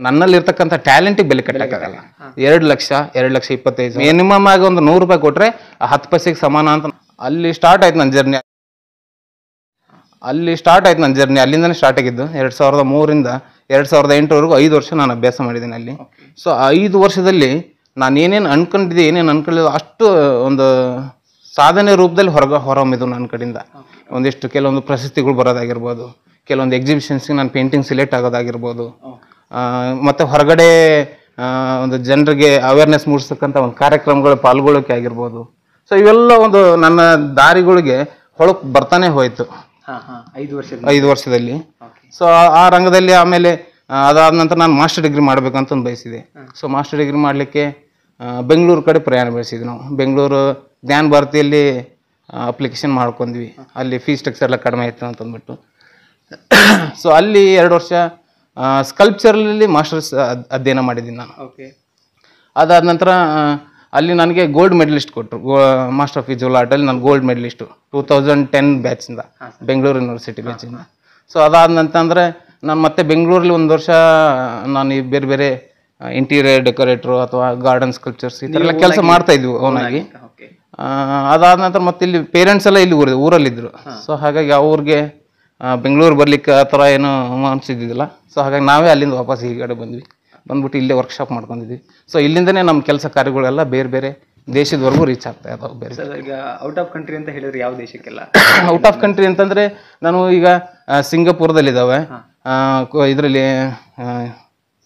ನನ್ನಲ್ಲಿರ್ತಕ್ಕಂಥ ಟ್ಯಾಲೆಂಟಿಗೆ ಬೆಲೆ ಕಟ್ಟಕ್ಕಾಗಲ್ಲ. 2,25,000 ಮಿನಿಮಮ್ ಆಗಿ ಒಂದು 100 ರೂಪಾಯಿ ಕೊಟ್ರೆ 10 ಪೈಸೆಗೆ ಸಮಾನ ಅಂತ. ಅಲ್ಲಿ ಸ್ಟಾರ್ಟ್ ಆಯ್ತು ನನ್ನ ಜರ್ನಿ. ಅಲ್ಲಿಂದನೇ ಸ್ಟಾರ್ಟ್ ಆಗಿದ್ದು. 2003ರಿಂದ 2008ವರೆಗೂ 5 ವರ್ಷ ನಾನು ಅಭ್ಯಾಸ ಮಾಡಿದ್ದೀನಿ ಅಲ್ಲಿ. ಸೊ 5 ವರ್ಷದಲ್ಲಿ ನಾನು ಏನೇನು ಅನ್ಕೊಂಡಿದ್ದೆ ಅಷ್ಟು ಒಂದು ಸಾಧನೆ ರೂಪದಲ್ಲಿ ಹೊರಹೊಮ್ಮಿದ್ದು ನನ್ನ ಕಡೆಯಿಂದ. ಒಂದಿಷ್ಟು ಕೆಲವೊಂದು ಪ್ರಶಸ್ತಿಗಳು ಬರೋದಾಗಿರ್ಬೋದು, ಕೆಲವೊಂದು ಎಕ್ಸಿಬಿಷನ್ಸ್ಗೆ ನಾನು ಪೇಂಟಿಂಗ್ ಸಿಲೆಕ್ಟ್ ಆಗೋದಾಗಿರ್ಬೋದು, ಮತ್ತು ಹೊರಗಡೆ ಒಂದು ಜನರಿಗೆ ಅವೇರ್ನೆಸ್ ಮೂಡಿಸ್ತಕ್ಕಂಥ ಒಂದು ಕಾರ್ಯಕ್ರಮಗಳು ಪಾಲ್ಗೊಳ್ಳೋಕೆ ಆಗಿರ್ಬೋದು. ಸೊ ಇವೆಲ್ಲ ಒಂದು ನನ್ನ ದಾರಿಗಳಿಗೆ ಹೊಳಪು ಬರ್ತಾನೆ ಹೋಯ್ತು 5 ವರ್ಷದಲ್ಲಿ. ಸೊ ಆ ರಂಗದಲ್ಲಿ ಆಮೇಲೆ ಅದಾದ ನಂತರ ನಾನು ಮಾಸ್ಟರ್ ಡಿಗ್ರಿ ಮಾಡಬೇಕಂತ ಬಯಸಿದೆ. ಸೊ ಮಾಸ್ಟರ್ ಡಿಗ್ರಿ ಮಾಡಲಿಕ್ಕೆ ಬೆಂಗಳೂರು ಕಡೆ ಪ್ರಯಾಣ ಬೆಳೆಸಿದ್ವಿ ನಾವು. ಬೆಂಗಳೂರು ಜ್ಞಾನ ಭಾರತಿಯಲ್ಲಿ ಅಪ್ಲಿಕೇಶನ್ ಮಾಡ್ಕೊಂಡ್ವಿ. ಅಲ್ಲಿ ಫೀಸ್ ಸ್ಟ್ರಕ್ಚರ್ ಎಲ್ಲ ಕಡಿಮೆ ಆಯಿತು ಅಂತಂದ್ಬಿಟ್ಟು. ಸೊ ಅಲ್ಲಿ 2 ವರ್ಷ ಸ್ಕಲ್ಪ್ಚರಲ್ಲಿ ಮಾಸ್ಟರ್ಸ್ ಅಧ್ಯಯನ ಮಾಡಿದ್ದೀನಿ ನಾನು. ಅದಾದ ನಂತರ ಅಲ್ಲಿ ನನಗೆ ಗೋಲ್ಡ್ ಮೆಡಲಿಸ್ಟ್ ಕೊಟ್ಟರು. ಮಾಸ್ಟರ್ ಆಫ್ ವಿಜುವಲ್ ಆರ್ಟಲ್ಲಿ ನಾನು ಗೋಲ್ಡ್ ಮೆಡಲಿಸ್ಟು 2010 ಬ್ಯಾಚಿಂದ, ಬೆಂಗಳೂರು ಯೂನಿವರ್ಸಿಟಿ ಬ್ಯಾಚಿಂದ. ಸೊ ಅದಾದ ನಂತರ ನಾನು ಮತ್ತೆ ಬೆಂಗಳೂರಲ್ಲಿ 1 ವರ್ಷ ನಾನು ಈ ಬೇರೆ ಬೇರೆ ಇಂಟೀರಿಯರ್ ಡೆಕೋರೇಟ್ರು ಅಥವಾ ಗಾರ್ಡನ್ ಸ್ಕಲ್ಪ್ಚರ್ಸ್ ಈ ಥರ ಎಲ್ಲ ಕೆಲಸ ಮಾಡ್ತಾ ಇದ್ವಿ ಓನಾಗಿ. ಅದಾದ ನಂತರ ಮತ್ತೆ ಇಲ್ಲಿ ಪೇರೆಂಟ್ಸ್ ಎಲ್ಲ ಇಲ್ಲಿ ಊರಲ್ಲಿದ್ದರು. ಸೊ ಹಾಗಾಗಿ ಅವ್ರಿಗೆ ಬೆಂಗಳೂರು ಬರ್ಲಿಕ್ಕೆ ಆ ಥರ ಏನೂ ಅನಿಸಿದ್ದಿಲ್ಲ. ಸೊ ಹಾಗಾಗಿ ನಾವೇ ಅಲ್ಲಿಂದ ವಾಪಸ್ ಈ ಕಡೆ ಬಂದ್ಬಿಟ್ಟು ಇಲ್ಲೇ ವರ್ಕ್ಶಾಪ್ ಮಾಡ್ಕೊಂಡಿದ್ವಿ. ಸೊ ಇಲ್ಲಿಂದನೇ ನಮ್ಮ ಕೆಲಸ ಕಾರ್ಯಗಳೆಲ್ಲ ಬೇರೆ ಬೇರೆ ದೇಶದವರೆಗೂ ರೀಚ್ ಆಗ್ತಾ ಇದಾವೆ. ಬೇರೆ ಈಗ ಔಟ್ ಆಫ್ ಕಂಟ್ರಿ ಅಂತ ಹೇಳಿದ್ರೆ ಯಾವ ದೇಶಕ್ಕೆಲ್ಲ? ಔಟ್ ಆಫ್ ಕಂಟ್ರಿ ಅಂತಂದರೆ ನಾನು ಈಗ ಸಿಂಗಾಪುರದಲ್ಲಿದ್ದಾವೆ, ಇದರಲ್ಲಿ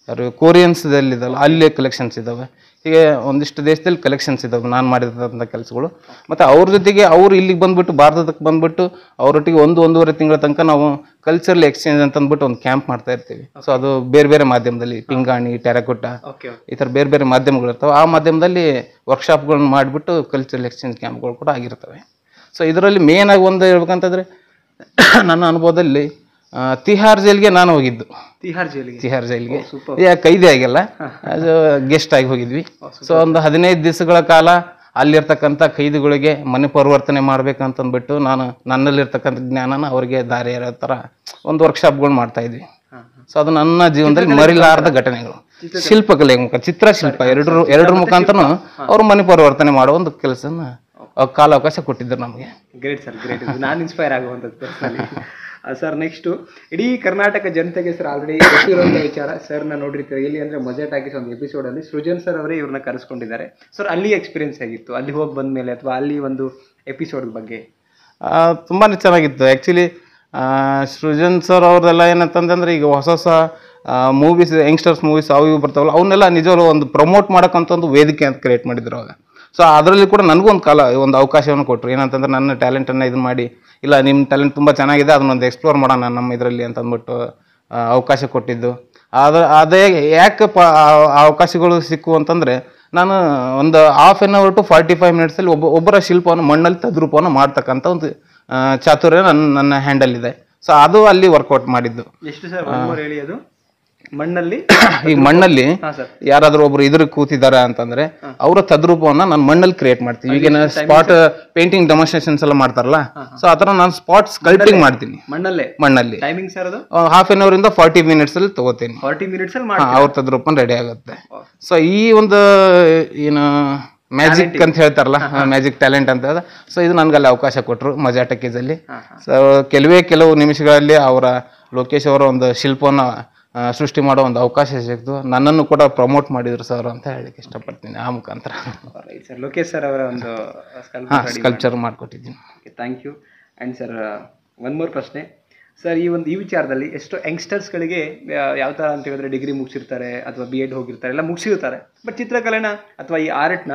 ಯಾರು ಕೊರಿಯನ್ಸ್ದಲ್ಲಿದ್ದಾವಲ್ಲ ಅಲ್ಲಿ ಕಲೆಕ್ಷನ್ಸ್ ಇದ್ದಾವೆ. ಹೀಗೆ ಒಂದಿಷ್ಟು ದೇಶದಲ್ಲಿ ಕಲೆಕ್ಷನ್ಸ್ ಇದ್ದಾವೆ ನಾನು ಮಾಡಿದಂಥ ಕೆಲಸಗಳು. ಮತ್ತು ಅವ್ರ ಜೊತೆಗೆ ಅವರು ಇಲ್ಲಿಗೆ ಬಂದುಬಿಟ್ಟು ಭಾರತಕ್ಕೆ ಬಂದುಬಿಟ್ಟು ಅವರೊಟ್ಟಿಗೆ 1-1.5 ತಿಂಗಳ ತನಕ ನಾವು ಕಲ್ಚರಲ್ ಎಕ್ಸ್ಚೇಂಜ್ ಅಂತಂದ್ಬಿಟ್ಟು ಒಂದು ಕ್ಯಾಂಪ್ ಮಾಡ್ತಾ ಇರ್ತೀವಿ. ಸೊ ಅದು ಬೇರೆ ಬೇರೆ ಮಾಧ್ಯಮದಲ್ಲಿ ಪಿಂಗಾಣಿ, ಟೆರಕೋಟ ಈ ಥರ ಬೇರೆ ಬೇರೆ ಮಾಧ್ಯಮಗಳು ಇರ್ತವೆ. ಆ ಮಾಧ್ಯಮದಲ್ಲಿ ವರ್ಕ್ಶಾಪ್ಗಳನ್ನ ಮಾಡಿಬಿಟ್ಟು ಕಲ್ಚರಲ್ ಎಕ್ಸ್ಚೇಂಜ್ ಕ್ಯಾಂಪ್ಗಳು ಕೂಡ ಆಗಿರ್ತವೆ. ಸೊ ಇದರಲ್ಲಿ ಮೇನ್ ಆಗಿ ಒಂದು ಹೇಳ್ಬೇಕಂತಂದರೆ ನನ್ನ ಅನುಭವದಲ್ಲಿ ತಿಹಾರ್ ಜೈಲ್ಗೆ ನಾನು ಹೋಗಿದ್ದು. ತಿಹಾರ್ ಜೈಲ್ಗೆ ಕೈದಿ ಆಗಿಲ್ಲ, ಅದು ಗೆಸ್ಟ್ ಆಗಿ ಹೋಗಿದ್ವಿ. ಸೊ ಒಂದು 15 ದಿವಸಗಳ ಕಾಲ ಅಲ್ಲಿರ್ತಕ್ಕಂಥ ಖೈದಿಗಳಿಗೆ ಮನೆ ಪರಿವರ್ತನೆ ಮಾಡ್ಬೇಕಂತಂದ್ಬಿಟ್ಟು ನಾನು ನನ್ನಲ್ಲಿರ್ತಕ್ಕಂಥ ಜ್ಞಾನನ ಅವರಿಗೆ ದಾರಿ ಇರೋ ಥರ ಒಂದು ವರ್ಕ್ಶಾಪ್ಗಳು ಮಾಡ್ತಾ ಇದ್ವಿ. ಸೊ ಅದು ನನ್ನ ಜೀವನದಲ್ಲಿ ಮರಿಲಾರದ ಘಟನೆಗಳು. ಶಿಲ್ಪಕಲೆ ಮುಖ, ಚಿತ್ರಶಿಲ್ಪ ಎರಡರ ಮುಖಾಂತರ ಅವ್ರು ಮನೆ ಪರಿವರ್ತನೆ ಮಾಡೋ ಒಂದು ಕೆಲಸನ ಕಾಲಾವಕಾಶ ಕೊಟ್ಟಿದ್ದರು ನಮಗೆ. Great sir, great. ನಾನು ಇನ್ಸ್ಪೈರ್ ಆಗುವಂಥದ್ದು ಪರ್ಸನಲಿ. ಸರ್ ನೆಕ್ಸ್ಟು ಇಡೀ ಕರ್ನಾಟಕ ಜನತೆಗೆ ಸರ್ ಆಲ್ರೆಡಿ ಗೊತ್ತಿರುವಂಥ ವಿಚಾರ. ಸರ್ನ ನೋಡಿರ್ತೀವಿ ಎಲ್ಲಿ ಅಂದರೆ ಮಜೆಟ್ ಆಗಿಸ್ ಒಂದು ಎಪಿಸೋಡಲ್ಲಿ ಸೃಜನ್ ಸರ್ ಅವರೇ ಇವ್ರನ್ನ ಕರೆಸ್ಕೊಂಡಿದ್ದಾರೆ. ಸರ್ ಅಲ್ಲಿ ಎಕ್ಸ್ಪೀರಿಯನ್ಸ್ ಆಗಿತ್ತು, ಅಲ್ಲಿ ಹೋಗಿ ಬಂದ ಮೇಲೆ ಅಥವಾ ಅಲ್ಲಿ ಒಂದು ಎಪಿಸೋಡ್ ಬಗ್ಗೆ? ತುಂಬಾ ಚೆನ್ನಾಗಿತ್ತು. ಆ್ಯಕ್ಚುಲಿ ಸೃಜನ್ ಸರ್ ಅವ್ರದ್ದೆಲ್ಲ ಏನಂತಂದ್ರೆ ಈಗ ಹೊಸ ಮೂವೀಸ್, ಯಂಗ್ಸ್ಟರ್ಸ್ ಮೂವೀಸ್ ಅವು ಇವು ಬರ್ತಾವಲ್ಲ, ಅವನ್ನೆಲ್ಲ ನಿಜವಾಗ್ಲೂ ಒಂದು ಪ್ರಮೋಟ್ ಮಾಡೋಕ್ಕಂತ ಒಂದು ವೇದಿಕೆ ಅಂತ ಕ್ರಿಯೇಟ್ ಮಾಡಿದ್ರು ಅವಾಗ. ಸೊ ಅದರಲ್ಲಿ ಕೂಡ ನನಗೂ ಒಂದು ಅವಕಾಶವನ್ನು ಕೊಟ್ಟರು. ಏನಂತಂದ್ರೆ ನನ್ನ ಟ್ಯಾಲೆಂಟನ್ನು ಇದು ಮಾಡಿ, ಇಲ್ಲ ನಿಮ್ಮ ಟ್ಯಾಲೆಂಟ್ ತುಂಬ ಚೆನ್ನಾಗಿದೆ, ಅದನ್ನೊಂದು ಎಕ್ಸ್ಪ್ಲೋರ್ ಮಾಡೋಣ ನಮ್ಮ ಇದರಲ್ಲಿ ಅಂತಂದ್ಬಿಟ್ಟು ಅವಕಾಶ ಕೊಟ್ಟಿದ್ದು. ಅದೇ ಯಾಕೆ ಅವಕಾಶಗಳು ಸಿಕ್ಕು ಅಂತಂದರೆ, ನಾನು ಒಂದು 1/2 to 45 ಮಿನಿಟ್ಸಲ್ಲಿ ಒಬ್ಬರ ಶಿಲ್ಪವನ್ನು ಮಣ್ಣಲ್ಲಿ ತದ್ರೂಪವನ್ನು ಮಾಡ್ತಕ್ಕಂಥ ಒಂದು ಚಾತುರ್ಯ ನನ್ನ ಹ್ಯಾಂಡಲ್ ಇದೆ. ಸೊ ಅದು ಅಲ್ಲಿ ವರ್ಕೌಟ್ ಮಾಡಿದ್ದು. ಎಷ್ಟು ಸರ್ ಹೇಳಿ ಅದು? ಮಣ್ಣಲ್ಲಿ ಈಗ ಮಣ್ಣಲ್ಲಿ ಯಾರಾದ್ರೂ ಒಬ್ರು ಇದ್ರ ಕೂತಿದ್ದಾರೆ ಅಂತಂದ್ರೆ ಅವರ ತದ್ರೂಪವನ್ನ ನಾನು ಮಣ್ಣಲ್ಲಿ ಕ್ರಿಯೇಟ್ ಮಾಡ್ತೀನಿ. ಈಗಿನ ಸ್ಪಾಟ್ ಪೇಂಟಿಂಗ್ ಡೆಮಾನ್ಸ್ಟ್ರೇಷನ್ಸ್ ಎಲ್ಲ ಮಾಡ್ತಾರಲ್ಲ, ಸೊ ಆತರ ನಾನು ಸ್ಪಾಟ್ ಸ್ಕಲ್ಪ್ಟಿಂಗ್ ಮಾಡ್ತೀನಿ ಮಣ್ಣಲ್ಲಿ. ಟೈಮಿಂಗ್ ಸರ್ ಅದು 1/2 hour ಇಂದ 40 minutes ಅಲ್ಲಿ ತಗೋತೀನಿ. 40 minutes ಅಲ್ಲಿ ಅವ್ರ ತದ್ರೂಪ ರೆಡಿ ಆಗುತ್ತೆ. ಸೊ ಈ ಒಂದು ಏನು ಮ್ಯಾಜಿಕ್ ಅಂತ ಹೇಳ್ತಾರಲ್ಲ, ಮ್ಯಾಜಿಕ್ ಟ್ಯಾಲೆಂಟ್ ಅಂತ. ಸೊ ಇದು ನನ್ಗಲ್ಲಿ ಅವಕಾಶ ಕೊಟ್ಟರು ಮಜಾ ಟಕೀಸಲ್ಲಿ. ಸೊ ಕೆಲವು ನಿಮಿಷಗಳಲ್ಲಿ ಅವರ ಲೋಕೇಶ್ ಅವರ ಒಂದು ಶಿಲ್ಪವನ್ನು ಸೃಷ್ಟಿ ಮಾಡೋ ಒಂದು ಅವಕಾಶ ಸಿಕ್ತು. ನನ್ನನ್ನು ಕೂಡ ಪ್ರಮೋಟ್ ಮಾಡಿದ್ರು ಸರ್ ಅಂತ ಹೇಳಕ್ಕೆ ಇಷ್ಟಪಡ್ತೀನಿ ಆ ಮುಖಾಂತರ. ಸರ್ ಲೋಕೇಶ್ ಸರ್ ಅವರ ಒಂದು ಸ್ಕಲ್ಪ್ಚರ್ ಮಾಡಿಕೊಟ್ಟಿದ್ದೀನಿ. Thank you. ಆ್ಯಂಡ್ ಸರ್ ಒಂದು ಮೂರು ಪ್ರಶ್ನೆ ಸರ್, ಈ ವಿಚಾರದಲ್ಲಿ ಎಷ್ಟು ಯಂಗ್ಸ್ಟರ್ಸ್ಗಳಿಗೆ ಯಾವ ಥರ ಅಂತ ಹೇಳಿದ್ರೆ ಡಿಗ್ರಿ ಮುಗಿಸಿರ್ತಾರೆ ಅಥವಾ BEd ಹೋಗಿರ್ತಾರೆ, ಎಲ್ಲ ಮುಗಿಸಿರ್ತಾರೆ, ಬಟ್ ಚಿತ್ರಕಲೆನ ಅಥವಾ ಈ ಆರ್ಟ್ನ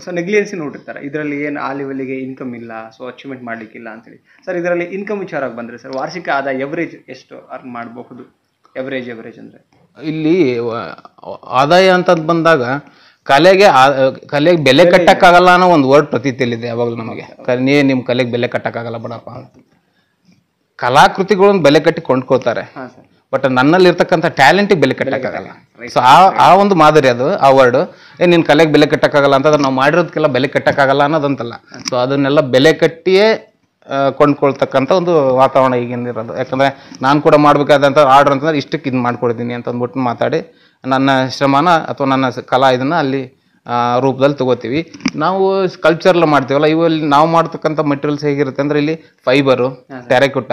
ಸೊ ನೆಗ್ಲಿಯನ್ಸಿ ನೋಡಿರ್ತಾರೆ. ಇದರಲ್ಲಿ ಏನು ಆ ಲೆವೆಲಿಗೆ ಇನ್ಕಮ್ ಇಲ್ಲ, ಸೊ ಅಚೀವ್ಮೆಂಟ್ ಮಾಡಲಿಕ್ಕಿಲ್ಲ ಅಂತೇಳಿ. ಸರ್ ಇದರಲ್ಲಿ ಇನ್ಕಮ್ ವಿಚಾರಕ್ಕೆ ಬಂದರೆ ಸರ್ ವಾರ್ಷಿಕ ಆದಾಯ ಎವರೇಜ್ ಎಷ್ಟು ಅರ್ನ್ ಮಾಡಬಹುದು? ಎವರೇಜ್ ಅಂದರೆ ಇಲ್ಲಿ ಆದಾಯ ಅಂತ ಬಂದಾಗ ಕಲೆಗೆ ಬೆಲೆ ಕಟ್ಟಕ್ಕಾಗಲ್ಲ ಅನ್ನೋ ಒಂದು ವರ್ಡ್ ಪ್ರತೀತಿಯಲ್ಲಿದೆ ಯಾವಾಗಲೂ ನಮಗೆ. ನಿಮ್ಮ ಕಲೆಗೆ ಬೆಲೆ ಕಟ್ಟಕ್ಕಾಗಲ್ಲ ಬಿಡಪ್ಪ ಅಂತ. ಕಲಾಕೃತಿಗಳನ್ನು ಬೆಲೆ ಕಟ್ಟಿ ಕೊಂಡ್ಕೊಳ್ತಾರೆ, ಬಟ್ ನನ್ನಲ್ಲಿರ್ತಕ್ಕಂಥ ಟ್ಯಾಲೆಂಟಿಗೆ ಬೆಲೆ ಕಟ್ಟಕ್ಕಾಗಲ್ಲ. ಸೊ ಆ ಒಂದು ಮಾದರಿ ಅದು, ಆ ವರ್ಡ್. ನಿನ್ನ ಕಲೆಗೆ ಬೆಲೆ ಕಟ್ಟಕ್ಕಾಗಲ್ಲ ಅಂತಂದ್ರೆ ನಾವು ಮಾಡಿರೋದಕ್ಕೆಲ್ಲ ಬೆಲೆ ಕಟ್ಟಕ್ಕಾಗಲ್ಲ ಅನ್ನೋದಂತಲ್ಲ. ಸೊ ಅದನ್ನೆಲ್ಲ ಬೆಲೆ ಕಟ್ಟಿಯೇ ಕೊಂಡ್ಕೊಳ್ತಕ್ಕಂಥ ಒಂದು ವಾತಾವರಣ ಈಗಿನ ಇರೋದು. ಯಾಕಂದರೆ ನಾನು ಕೂಡ ಮಾಡಬೇಕಾದಂಥ ಆರ್ಡರ್ ಅಂತಂದ್ರೆ ಇಷ್ಟಕ್ಕೆ ಇದು ಮಾಡ್ಕೊಡ್ತೀನಿ ಅಂತ ಅಂದ್ಬಿಟ್ಟು ಮಾತಾಡಿ ನನ್ನ ಶ್ರಮನ ಅಥವಾ ನನ್ನ ಕಲಾ ಇದನ್ನು ಅಲ್ಲಿ ರೂಪದಲ್ಲಿ ತಗೋತೀವಿ. ನಾವು ಸ್ಕಲ್ಪ್ಚರ್ಲ್ಲ ಮಾಡ್ತೀವಲ್ಲ, ಇವಲ್ಲಿ ನಾವು ಮಾಡ್ತಕ್ಕಂಥ ಮೆಟೀರಿಯಲ್ಸ್ ಹೇಗಿರುತ್ತೆ ಅಂದರೆ ಇಲ್ಲಿ ಫೈಬರು, ಟೆರೆಕೋಟ,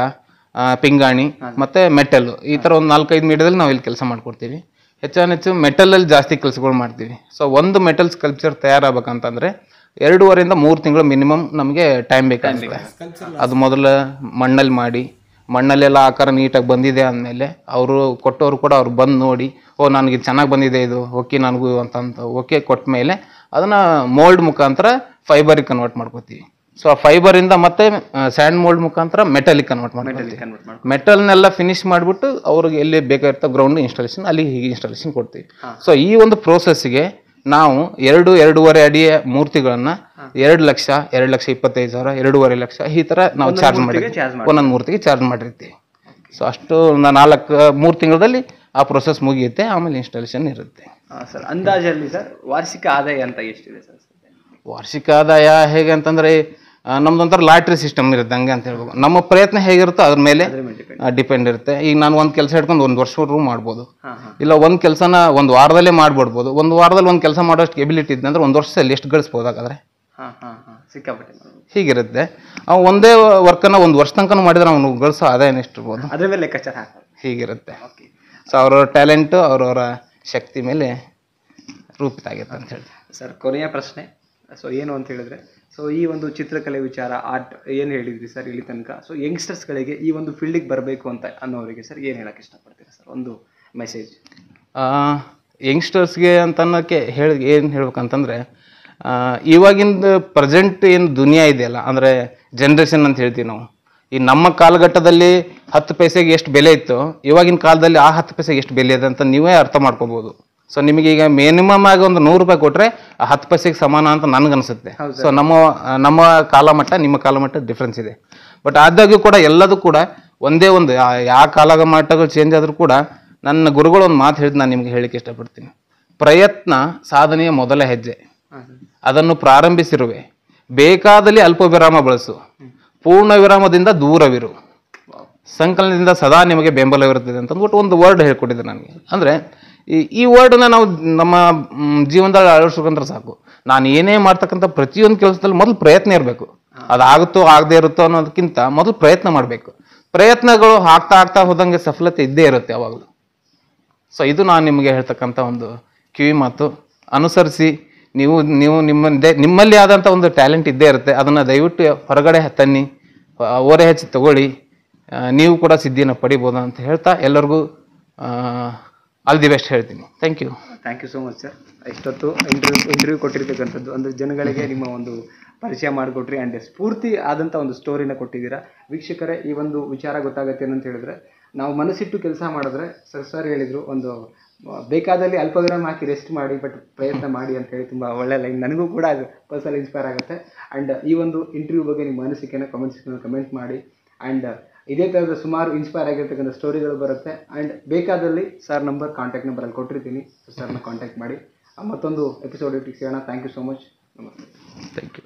ಪಿಂಗಾಣಿ ಮತ್ತು ಮೆಟಲ್ಲು, ಈ ಥರ ಒಂದು 4-5 ಮೀಡಿಯಾದಲ್ಲಿ ನಾವು ಇಲ್ಲಿ ಕೆಲಸ ಮಾಡ್ಕೊಡ್ತೀವಿ. ಹೆಚ್ಚು ಮೆಟಲಲ್ಲಿ ಜಾಸ್ತಿ ಕೆಲಸಗಳು ಮಾಡ್ತೀವಿ. ಸೊ ಒಂದು ಮೆಟಲ್ ಸ್ಕಲ್ಪ್ಚರ್ ತಯಾರಾಗಬೇಕಂತಂದರೆ 2.5 ರಿಂದ 3 ತಿಂಗಳು ಮಿನಿಮಮ್ ನಮಗೆ ಟೈಮ್ ಬೇಕಾಗುತ್ತೆ. ಅದು ಮೊದಲು ಮಣ್ಣಲ್ಲಿ ಮಾಡಿ, ಮಣ್ಣಲ್ಲೆಲ್ಲ ಆಕಾರ ನೀಟಾಗಿ ಬಂದಿದೆ ಅಂದಮೇಲೆ ಅವರು ಕೊಟ್ಟವರು ಕೂಡ ಅವ್ರು ಬಂದು ನೋಡಿ, ಓ ನನಗೆ ಚೆನ್ನಾಗಿ ಬಂದಿದೆ ಇದು, ಓಕೆ ನನಗೂ ಅಂತಂತ ಓಕೆ ಕೊಟ್ಟ ಮೇಲೆ ಅದನ್ನು ಮೋಲ್ಡ್ ಮುಖಾಂತರ ಫೈಬರಿಗೆ ಕನ್ವರ್ಟ್ ಮಾಡ್ಕೋತೀವಿ. ಸೊ ಆ ಫೈಬರಿಂದ ಮತ್ತೆ ಸ್ಯಾಂಡ್ ಮೋಲ್ಡ್ ಮುಖಾಂತರ ಮೆಟಲಿಗೆ ಕನ್ವರ್ಟ್ ಮಾಡ್ತೀವಿ. ಮೆಟಲ್ನೆಲ್ಲ ಫಿನಿಶ್ ಮಾಡಿಬಿಟ್ಟು ಅವ್ರಿಗೆ ಎಲ್ಲಿ ಬೇಕಾಗಿರ್ತ ಗ್ರೌಂಡ್ ಇನ್ಸ್ಟಾಲೇಷನ್ ಅಲ್ಲಿ ಹೀಗೆ ಇನ್ಸ್ಟಾಲೇಷನ್ ಕೊಡ್ತೀವಿ. ಸೊ ಈ ಒಂದು ಪ್ರೋಸೆಸ್ಗೆ ನಾವು 2-2.5 ಅಡಿಯ ಮೂರ್ತಿಗಳನ್ನು 2 ಲಕ್ಷ, 2,25,000, 2.5 ಲಕ್ಷ ಈ ಥರ ನಾವು ಚಾರ್ಜ್ ಮಾಡಿರ್ತೀವಿ. ಒಂದೊಂದು ಮೂರ್ತಿಗೆ ಚಾರ್ಜ್ ಮಾಡಿರ್ತೀವಿ. ಸೊ ಅಷ್ಟು 3 ತಿಂಗಳಲ್ಲಿ ಆ ಪ್ರೊಸೆಸ್ ಮುಗಿಯುತ್ತೆ, ಆಮೇಲೆ ಇನ್ಸ್ಟಾಲೇಷನ್ ಇರುತ್ತೆ. ಸರ್ ಅಂದಾಜಲ್ಲಿ ಸರ್ ವಾರ್ಷಿಕ ಆದಾಯ ಅಂತ ಎಷ್ಟಿದೆ ಸರ್? ವಾರ್ಷಿಕ ಆದಾಯ ಹೇಗೆ ಅಂತಂದರೆ ನಮ್ದೊಂಥರ ಲಾಟ್ರಿ ಸಿಸ್ಟಮ್ ಇರುತ್ತೆ, ಹಂಗೆ ಅಂತ ಹೇಳ್ಬೇಕು. ನಮ್ಮ ಪ್ರಯತ್ನ ಹೇಗಿರುತ್ತೋ ಅದ್ರ ಮೇಲೆ ಡಿಪೆಂಡ್ ಇರುತ್ತೆ. ಈಗ ನಾನು ಒಂದು ಕೆಲಸ ಹಿಡ್ಕೊಂಡು 1 ವರ್ಷವರೆಗೂ ಮಾಡ್ಬೋದು, ಇಲ್ಲ ಒಂದು ಕೆಲಸನ 1 ವಾರದಲ್ಲೇ ಮಾಡ್ಬಿಡ್ಬೋದು. 1 ವಾರದಲ್ಲಿ ಒಂದು ಕೆಲಸ ಮಾಡೋಷ್ಟು ಎಬಿಲಿಟಿ ಇದೆ ಅಂದರೆ 1 ವರ್ಷದಲ್ಲಿ ಎಷ್ಟು ಗಳಿಸ್ಬೋದು ಹಾಗಾದ್ರೆ? ಹೀಗಿರುತ್ತೆ. ಅವು ಒಂದೇ ವರ್ಕನ್ನು 1 ವರ್ಷ ತನಕ ಮಾಡಿದ್ರೆ ಅವನು ಗಳಿಸೋ ಆದಾಯ ಎಷ್ಟಿರ್ಬೋದು ಅದ್ರ ಮೇಲೆ ಲೆಕ್ಕಾಚಾರ ಹೀಗಿರುತ್ತೆ. ಸೊ ಅವ್ರವ್ರ ಟ್ಯಾಲೆಂಟು ಅವ್ರವರ ಶಕ್ತಿ ಮೇಲೆ ರೂಪಿತ ಆಗುತ್ತೆ ಅಂತ ಹೇಳಿ. ಸರ್ ಕೊನೆಯ ಪ್ರಶ್ನೆ, ಸೊ ಏನು ಅಂತ ಹೇಳಿದ್ರೆ, ಸೊ ಈ ಒಂದು ಚಿತ್ರಕಲೆ ವಿಚಾರ ಆರ್ಟ್ ಏನು ಹೇಳಿದ್ರಿ ಸರ್ ಇಲ್ಲಿ ತನಕ, ಸೊ ಯಂಗ್ಸ್ಟರ್ಸ್ಗಳಿಗೆ ಈ ಒಂದು ಫೀಲ್ಡಿಗೆ ಬರಬೇಕು ಅಂತ ಅನ್ನೋರಿಗೆ ಸರ್ ಏನು ಹೇಳಕ್ಕೆ ಇಷ್ಟಪಡ್ತೀರಾ ಸರ್, ಒಂದು ಮೆಸೇಜ್? ಯಂಗ್ಸ್ಟರ್ಸ್ಗೆ ಅಂತ ಅನ್ನೋಕ್ಕೆ ಏನು ಹೇಳ್ಬೇಕಂತಂದರೆ, ಇವಾಗಿಂದ ಪ್ರೆಸೆಂಟ್ ಏನು ದುನಿಯಾ ಇದೆಯಲ್ಲ, ಅಂದರೆ ಜನ್ರೇಷನ್ ಅಂತ ಹೇಳ್ತೀವಿ ನಾವು. ಈ ನಮ್ಮ ಕಾಲಘಟ್ಟದಲ್ಲಿ 10 ಪೈಸೆಗೆ ಎಷ್ಟು ಬೆಲೆ ಇತ್ತು, ಇವಾಗಿನ ಕಾಲದಲ್ಲಿ ಆ 10 ಪೈಸೆಗೆ ಎಷ್ಟು ಬೆಲೆ ಇದೆ ಅಂತ ನೀವೇ ಅರ್ಥ ಮಾಡ್ಕೋಬೋದು. ಸೊ ನಿಮಗೀಗ ಮಿನಿಮಮ್ ಆಗಿ ಒಂದು 100 ರೂಪಾಯಿ ಕೊಟ್ಟರೆ 10 ಪೈಸೆಗೆ ಸಮಾನ ಅಂತ ನನಗನ್ಸುತ್ತೆ. ಸೊ ನಮ್ಮ ಕಾಲಮಟ್ಟ ನಿಮ್ಮ ಕಾಲಮಟ್ಟ ಡಿಫ್ರೆನ್ಸ್ ಇದೆ. ಬಟ್ ಆದಾಗ್ಯೂ ಕೂಡ ಎಲ್ಲದೂ ಕೂಡ ಒಂದೇ ಒಂದು, ಯಾವ ಕಾಲಮಟ್ಟಗಳು ಚೇಂಜ್ ಆದರೂ ಕೂಡ ನನ್ನ ಗುರುಗಳು ಒಂದು ಮಾತು ಹೇಳಿದ್ದು ನಾನು ನಿಮ್ಗೆ ಹೇಳಿಕ್ಕೆ ಇಷ್ಟಪಡ್ತೀನಿ. ಪ್ರಯತ್ನ ಸಾಧನೆಯ ಮೊದಲ ಹೆಜ್ಜೆ, ಅದನ್ನು ಪ್ರಾರಂಭಿಸಿರುವೆ, ಬೇಕಾದಲ್ಲಿ ಅಲ್ಪ ವಿರಾಮ ಬಳಸು, ಪೂರ್ಣ ವಿರಾಮದಿಂದ ದೂರವಿರು, ಸಂಕಲನದಿಂದ ಸದಾ ನಿಮಗೆ ಬೆಂಬಲವಿರುತ್ತದೆ ಅಂತ ಅಂದ್ಬಿಟ್ಟು ಒಂದು ವರ್ಡ್ ಹೇಳ್ಕೊಟ್ಟಿದ್ದೆ ನನಗೆ. ಅಂದರೆ ಈ ವರ್ಡನ್ನ ನಾವು ನಮ್ಮ ಜೀವನದಲ್ಲಿ ಅಳವಡಿಸ್ಕೊಂಡ್ರೆ ಸಾಕು. ನಾನು ಏನೇ ಮಾಡ್ತಕ್ಕಂಥ ಪ್ರತಿಯೊಂದು ಕೆಲಸದಲ್ಲಿ ಮೊದಲು ಪ್ರಯತ್ನ ಇರಬೇಕು. ಅದಾಗುತ್ತೋ ಆಗದೆ ಇರುತ್ತೋ ಅನ್ನೋದಕ್ಕಿಂತ ಮೊದಲು ಪ್ರಯತ್ನ ಮಾಡಬೇಕು. ಪ್ರಯತ್ನಗಳು ಆಗ್ತಾ ಹೋದಂಗೆ ಸಫಲತೆ ಇದ್ದೇ ಇರುತ್ತೆ ಯಾವಾಗಲೂ. ಸೊ ಇದು ನಾನು ನಿಮಗೆ ಹೇಳ್ತಕ್ಕಂಥ ಒಂದು ಕಿವಿ ಮಾತು. ಅನುಸರಿಸಿ, ನೀವು ನಿಮ್ಮಲ್ಲಿ ಆದಂಥ ಒಂದು ಟ್ಯಾಲೆಂಟ್ ಇದ್ದೇ ಇರುತ್ತೆ, ಅದನ್ನು ದಯವಿಟ್ಟು ಹೊರಗಡೆ ತನ್ನಿ, ಓರೆ ಹೆಚ್ಚು ತಗೊಳ್ಳಿ, ನೀವು ಕೂಡ ಸಿದ್ಧಿಯನ್ನು ಪಡಿಬೋದು ಅಂತ ಹೇಳ್ತಾ ಎಲ್ಲರಿಗೂ ಆಲ್ ದಿ ಬೆಸ್ಟ್ ಹೇಳ್ತೀನಿ. Thank you so much sir. ಇಷ್ಟೊತ್ತು ಇಂಟರ್ವ್ಯೂ ಕೊಟ್ಟಿರ್ತಕ್ಕಂಥದ್ದು ಅಂದರೆ ಜನಗಳಿಗೆ ನಿಮ್ಮ ಒಂದು ಪರಿಚಯ ಮಾಡಿಕೊಟ್ರಿ ಆ್ಯಂಡ್ ಸ್ಫೂರ್ತಿ ಆದಂಥ ಒಂದು ಸ್ಟೋರಿನ ಕೊಟ್ಟಿದ್ದೀರಾ. ವೀಕ್ಷಕರೇ, ಈ ಒಂದು ವಿಚಾರ ಗೊತ್ತಾಗುತ್ತೆ ಏನಂತ ಹೇಳಿದ್ರೆ, ನಾವು ಮನಸ್ಸಿಟ್ಟು ಕೆಲಸ ಮಾಡಿದ್ರೆ ಸರ್ ಹೇಳಿದರು, ಒಂದು ಬೇಕಾದಲ್ಲಿ ಅಲ್ಪ ವಿರಾಮ ಹಾಕಿ ರೆಸ್ಟ್ ಮಾಡಿ, ಬಟ್ ಪ್ರಯತ್ನ ಮಾಡಿ ಅಂತ ಹೇಳಿ ತುಂಬ ಒಳ್ಳೆ ಲೈನ್. ನನಗೂ ಕೂಡ ಅದು ಪರ್ಸನಲ್ ಇನ್ಸ್ಪೈರ್ ಆಗುತ್ತೆ. ಆ್ಯಂಡ್ ಈ ಒಂದು ಇಂಟರ್ವ್ಯೂ ಬಗ್ಗೆ ನಿಮ್ಮ ಅನಿಸಿಕೆನ ಕಮೆಂಟ್ ಮಾಡಿ. ಆ್ಯಂಡ್ ಇದೇ ಥರದ ಸುಮಾರು ಇನ್ಸ್ಪೈರ್ ಆಗಿರ್ತಕ್ಕಂಥ ಸ್ಟೋರಿಗಳು ಬರುತ್ತೆ. ಆ್ಯಂಡ್ ಬೇಕಾದಲ್ಲಿ ಸರ್ ಕಾಂಟ್ಯಾಕ್ಟ್ ನಂಬರಲ್ಲಿ ಕೊಟ್ಟಿರ್ತೀನಿ, ಸರ್ನ ಕಾಂಟ್ಯಾಕ್ಟ್ ಮಾಡಿ. ಮತ್ತೊಂದು ಎಪಿಸೋಡ್ ಸಿಗೋಣ. Thank you so much. ನಮಸ್ತೆ. Thank you.